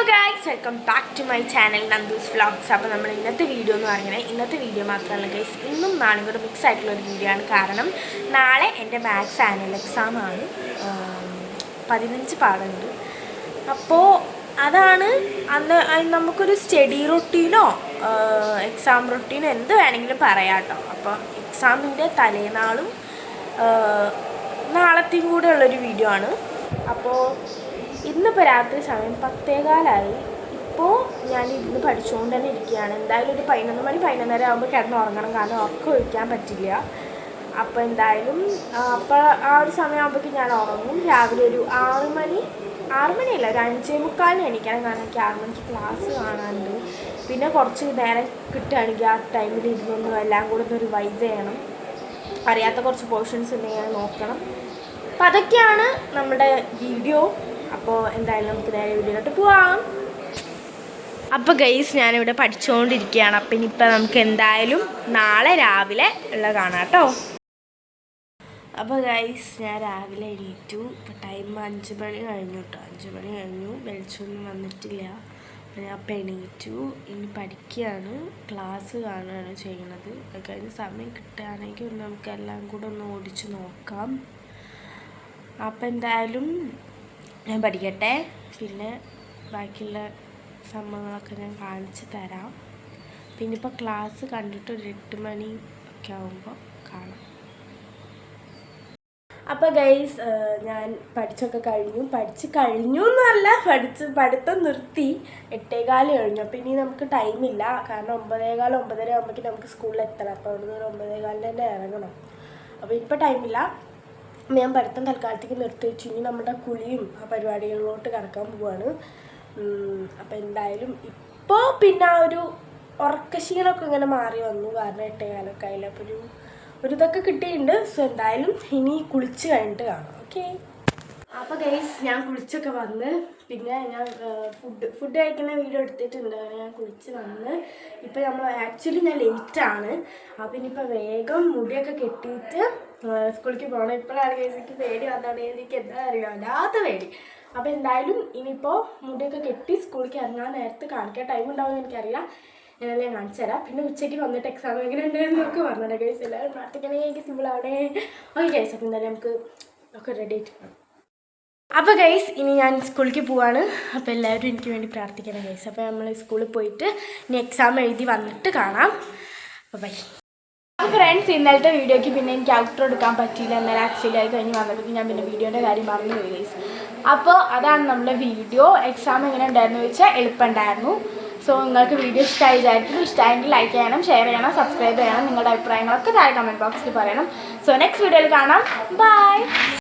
guys, welcome back to my channel Nandus Vlogs. അപ്പോൾ നമ്മൾ ഇന്നത്തെ വീഡിയോ എന്ന് പറയുന്നത് ഇന്നത്തെ വീഡിയോ മാത്രമല്ല ഗൈസ്, ഇന്നും നാളെയും കൂടെ മിക്സ് ആയിട്ടുള്ള ഒരു വീഡിയോ ആണ്. കാരണം നാളെ എൻ്റെ മാത്സ് ആനുവൽ എക്സാം ആണ്. 15 പാടുണ്ട്. അപ്പോൾ അതാണ് അന്ന് നമുക്കൊരു സ്റ്റഡി റൊട്ടീനോ എക്സാം റൊട്ടീനോ എന്ത് വേണമെങ്കിലും പറയാം കേട്ടോ. അപ്പോൾ എക്സാമിൻ്റെ തലേനാളും നാളത്തെയും കൂടെ ഉള്ളൊരു വീഡിയോ ആണ്. അപ്പോൾ ഇന്നിപ്പോൾ രാത്രി സമയം 10:15 ഇപ്പോൾ ഞാൻ ഇരുന്ന് പഠിച്ചുകൊണ്ട് തന്നെ ഇരിക്കുകയാണ്. എന്തായാലും ഒരു 11 മണി 11:30 ആകുമ്പോൾ കിടന്ന് ഉറങ്ങണം, കാരണം ഉറക്കം ഒഴിക്കാൻ പറ്റില്ല. അപ്പോൾ എന്തായാലും അപ്പോൾ ആ ഒരു സമയമാകുമ്പോഴേക്കും ഞാൻ ഉറങ്ങും. രാവിലെ ഒരു 6 മണിയല്ല, ഒരു 5:45 എണീക്കണം, കാരണം എനിക്ക് 6 മണിക്ക് ക്ലാസ് കാണാനുണ്ട്. പിന്നെ കുറച്ച് നേരം കിട്ടുകയാണെങ്കിൽ ആ ടൈമിൽ ഇരുന്നൊന്നും എല്ലാം കൂടെ ഒന്ന് റിവൈസ് ചെയ്യണം. അറിയാത്ത കുറച്ച് പോർഷൻസ് ഉണ്ടെങ്കിൽ നോക്കണം. അപ്പം അതൊക്കെയാണ് നമ്മുടെ വീഡിയോ. അപ്പോൾ എന്തായാലും നമുക്ക് നേരെ വീഡിയോയിലോട്ട് പോവാം. അപ്പോൾ ഗൈസ്, ഞാനിവിടെ പഠിച്ചുകൊണ്ടിരിക്കുകയാണ്. അപ്പം ഇനിയിപ്പോൾ നമുക്ക് എന്തായാലും നാളെ രാവിലെ ഉള്ള കാണാം കേട്ടോ. അപ്പോൾ ഗൈസ്, ഞാൻ രാവിലെ എണീറ്റു. ഇപ്പോൾ ടൈം 5 മണി കഴിഞ്ഞു കേട്ടോ. 5 മണി കഴിഞ്ഞു, വെളിച്ചൊന്നും വന്നിട്ടില്ല. ഞാൻ അപ്പം എണീറ്റു. ഇനി പഠിക്കുകയാണ്, ക്ലാസ് കാണുകയാണ് ചെയ്യുന്നത്. അത് കഴിഞ്ഞ് സമയം കിട്ടുകയാണെങ്കിൽ നമുക്ക് എല്ലാം കൂടെ ഒന്ന് ഓടിച്ച് നോക്കാം. അപ്പം എന്തായാലും ഞാൻ പഠിക്കട്ടെ, പിന്നെ ബാക്കിയുള്ള സംഭവങ്ങളൊക്കെ ഞാൻ കാണിച്ച് തരാം. പിന്നെ ഇപ്പോൾ ക്ലാസ് കണ്ടിട്ട് ഒരു 8 മണി ഒക്കെ ആകുമ്പോൾ കാണാം. അപ്പോൾ ഗൈസ്, ഞാൻ പഠിച്ചൊക്കെ കഴിഞ്ഞു എന്നല്ല, പഠിത്തം നിർത്തി. 8:15 കഴിഞ്ഞു. അപ്പോൾ ഇനി നമുക്ക് ടൈമില്ല, കാരണം 9:15 9:30 ആകുമ്പോഴേക്കും നമുക്ക് സ്കൂളിൽ എത്തണം. അപ്പോൾ അവിടെ നിന്ന് 9:15 തന്നെ ഇറങ്ങണം. അപ്പോൾ ഇപ്പോൾ ടൈമില്ല. ഞാൻ പഠിത്തം തൽക്കാലത്തേക്ക് നിർത്തി വെച്ചു. ഇനി നമ്മുടെ കുളിയും ആ പരിപാടികളിലോട്ട് കടക്കാൻ പോവാണ്. അപ്പോൾ എന്തായാലും ഇപ്പോൾ പിന്നെ ആ ഒരു ഉറക്കശീലമൊക്കെ ഇങ്ങനെ മാറി വന്നു, കാരണം 8:15 ആയില്ല. അപ്പോൾ ഒരു ഇതൊക്കെ കിട്ടിയിട്ടുണ്ട്. സോ എന്തായാലും ഇനി കുളിച്ച് കഴിഞ്ഞിട്ട് കാണാം. ഓക്കെ. അപ്പോൾ ഗൈസ്, ഞാൻ കുളിച്ചൊക്കെ വന്ന്, പിന്നെ ഞാൻ ഫുഡ് കഴിക്കുന്ന വീഡിയോ എടുത്തിട്ടുണ്ട്. അങ്ങനെ ഞാൻ കുളിച്ച് വന്ന് ഇപ്പോൾ ആക്ച്വലി ഞാൻ ലേറ്റാണ്. അപ്പോൾ ഇനിയിപ്പോൾ വേഗം മുടിയൊക്കെ കെട്ടിയിട്ട് സ്കൂളിലേക്ക് പോകണം. ഇപ്പോഴാണ് എനിക്ക് പേടി വന്നതാണ്. എനിക്ക് എന്താ അറിയില്ല, വല്ലാത്ത പേടി. അപ്പോൾ എന്തായാലും ഇനിയിപ്പോൾ മുടിയൊക്കെ കെട്ടി സ്കൂളിലേക്ക് ഇറങ്ങാൻ നേരത്ത് കാണിക്കാൻ ടൈം ഉണ്ടാവുമെന്ന് എനിക്കറിയില്ല. ഞാനല്ലേ കാണിച്ചു തരാം. പിന്നെ ഉച്ചയ്ക്ക് വന്നിട്ട് എക്സാം എങ്ങനെ ഉണ്ടായിരുന്നൊക്കെ പറഞ്ഞത് ഗൈസ്. എല്ലാവരും പ്രാർത്ഥിക്കണേ എനിക്ക് സിമ്പിൾ ആവണേ. ഓക്കെ ഗൈസ്, അപ്പോൾ എന്തായാലും നമുക്ക് ഒക്കെ റെഡി ആയിട്ട് പോകാം. അപ്പോൾ ഗൈസ്, ഇനി ഞാൻ സ്കൂളിലേക്ക് പോവാണ്. അപ്പോൾ എല്ലാവരും എനിക്ക് വേണ്ടി പ്രാർത്ഥിക്കണം ഗൈസ്. അപ്പോൾ നമ്മൾ സ്കൂളിൽ പോയിട്ട് ഇനി എക്സാം എഴുതി വന്നിട്ട് കാണാം. അപ്പോൾ ബൈ. അപ്പോൾ ഫ്രണ്ട്സ്, ഇന്നലത്തെ വീഡിയോയ്ക്ക് പിന്നെ എനിക്ക് ഔട്ടർ എടുക്കാൻ പറ്റിയില്ല. എന്നാലും ആക്ച്വലി ആയി കഴിഞ്ഞ് വന്നപ്പോൾ ഞാൻ പിന്നെ വീഡിയോൻ്റെ കാര്യം മറന്നു പോയി ഗൈസ്. അപ്പോൾ അതാണ് നമ്മുടെ വീഡിയോ. എക്സാം എങ്ങനെ ഉണ്ടായിരുന്നു ചോദിച്ചാൽ എളുപ്പമുണ്ടായിരുന്നു. സോ നിങ്ങൾക്ക് വീഡിയോ ഇഷ്ടമായി വിചാരിക്കുന്നു. ഇഷ്ടമായെങ്കിൽ ലൈക്ക് ചെയ്യണം, ഷെയർ ചെയ്യണം, സബ്സ്ക്രൈബ് ചെയ്യണം. നിങ്ങളുടെ അഭിപ്രായങ്ങളൊക്കെ താഴെ കമൻറ്റ് ബോക്സിൽ പറയണം. സോ നെക്സ്റ്റ് വീഡിയോയിൽ കാണാം. ബൈ.